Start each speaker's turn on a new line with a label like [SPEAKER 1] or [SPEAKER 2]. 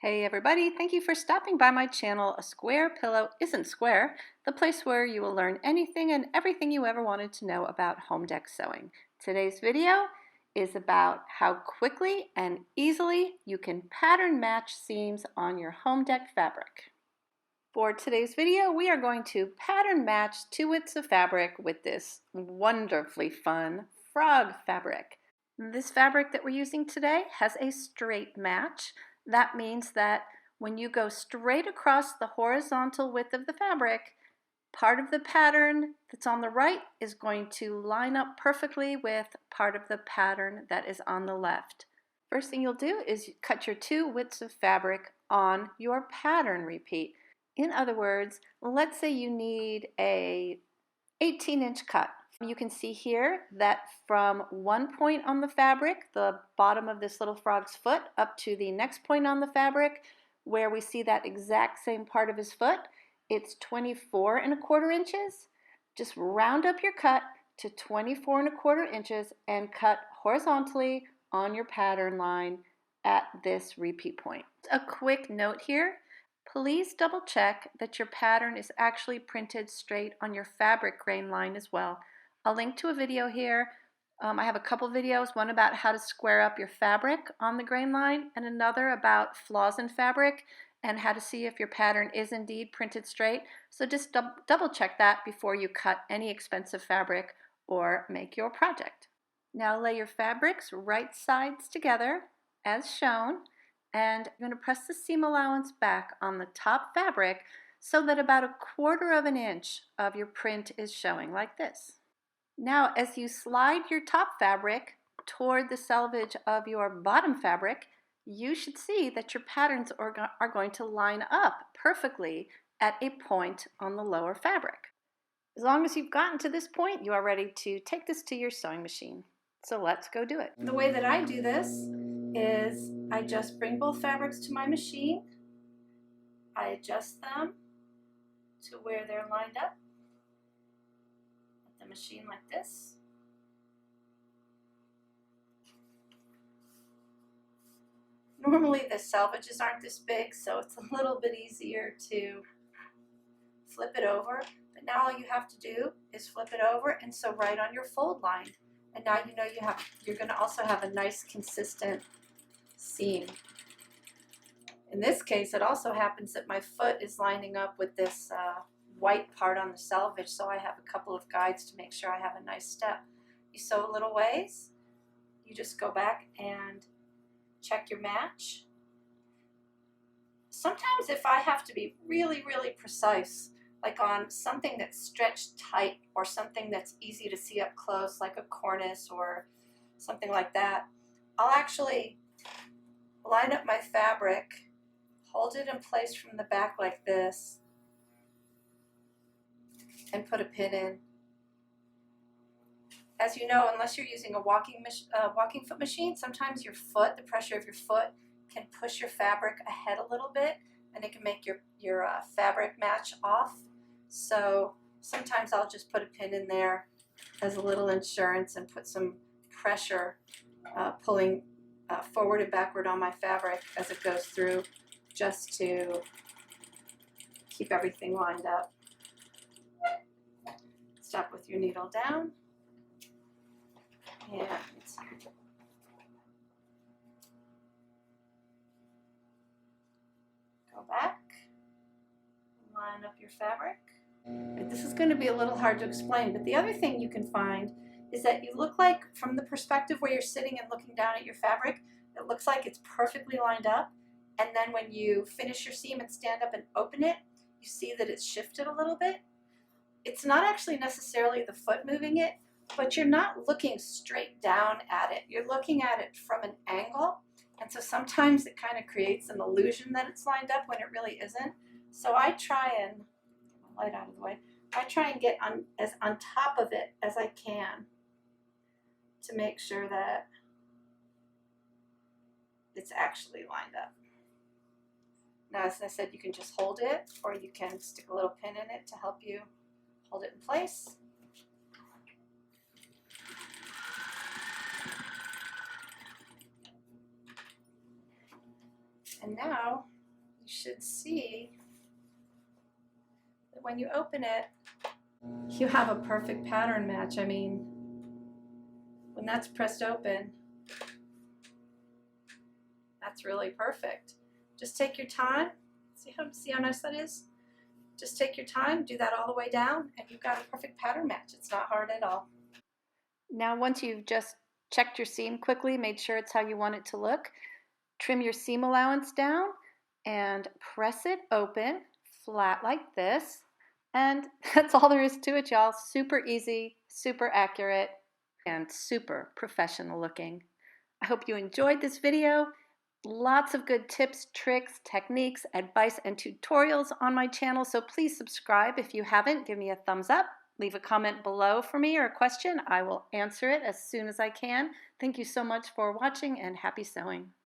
[SPEAKER 1] Hey everybody, thank you for stopping by my channel, A Square Pillow Isn't Square, the place where you will learn anything and everything you ever wanted to know about home dec sewing. Today's video is about how quickly and easily you can pattern match seams on your home dec fabric. For today's video, we are going to pattern match 2 widths of fabric with this wonderfully fun frog fabric. This fabric that we're using today has a straight match. That means that when you go straight across the horizontal width of the fabric, part of the pattern that's on the right is going to line up perfectly with part of the pattern that is on the left. First thing you'll do is cut your 2 widths of fabric on your pattern repeat. In other words, let's say you need a 18-inch cut. You can see here that from one point on the fabric, the bottom of this little frog's foot, up to the next point on the fabric, where we see that exact same part of his foot, it's 24¼ inches. Just round up your cut to 24¼ inches and cut horizontally on your pattern line at this repeat point. A quick note here. Please double check that your pattern is actually printed straight on your fabric grain line as well. I'll link to a video here. I have a couple videos, one about how to square up your fabric on the grain line and another about flaws in fabric and how to see if your pattern is indeed printed straight. So just double check that before you cut any expensive fabric or make your project. Now lay your fabrics right sides together as shown, and I'm going to press the seam allowance back on the top fabric so that about 1/4 inch of your print is showing like this. Now as you slide your top fabric toward the selvage of your bottom fabric, you should see that your patterns are going to line up perfectly at a point on the lower fabric. As long as you've gotten to this point, you are ready to take this to your sewing machine. So let's go do it. The way that I do this is I just bring both fabrics to my machine. I adjust them to where they're lined up at the machine like this. Normally the selvages aren't this big, so it's a little bit easier to flip it over. But now all you have to do is flip it over and sew right on your fold line. And now you know you're going to also have a nice consistent seam. In this case, it also happens that my foot is lining up with this white part on the selvage, so I have a couple of guides to make sure I have a nice step. You sew a little ways, you just go back and check your match. Sometimes if I have to be really, really precise, like on something that's stretched tight or something that's easy to see up close, like a cornice or something like that, I'll actually line up my fabric, hold it in place from the back like this, and put a pin in. As you know, unless you're using a walking foot machine, sometimes your foot, the pressure of your foot, can push your fabric ahead a little bit, and it can make your fabric match off. So sometimes I'll just put a pin in there as a little insurance and put some pressure pulling forward and backward on my fabric as it goes through, just to keep everything lined up. Stop with your needle down and go back, line up your fabric. This is going to be a little hard to explain, but the other thing you can find is that you look like, from the perspective where you're sitting and looking down at your fabric, it looks like it's perfectly lined up, and then when you finish your seam and stand up and open it, you see that it's shifted a little bit. It's not actually necessarily the foot moving it, but you're not looking straight down at it. You're looking at it from an angle, and so sometimes it kind of creates an illusion that it's lined up when it really isn't. So I try and, get my light out of the way, I try and get as on top of it as I can to make sure that it's actually lined up. Now, as I said, you can just hold it, or you can stick a little pin in it to help you hold it in place. And now you should see that when you open it, you have a perfect pattern match. I mean, when that's pressed open, that's really perfect. Just take your time. See how nice that is? Just take your time, do that all the way down, and you've got a perfect pattern match. It's not hard at all. Now, once you've just checked your seam quickly, made sure it's how you want it to look, trim your seam allowance down and press it open flat like this. And that's all there is to it, y'all. Super easy, super accurate, and super professional looking. I hope you enjoyed this video. Lots of good tips, tricks, techniques, advice, and tutorials on my channel, so please subscribe if you haven't. Give me a thumbs up. Leave a comment below for me or a question. I will answer it as soon as I can. Thank you so much for watching, and happy sewing.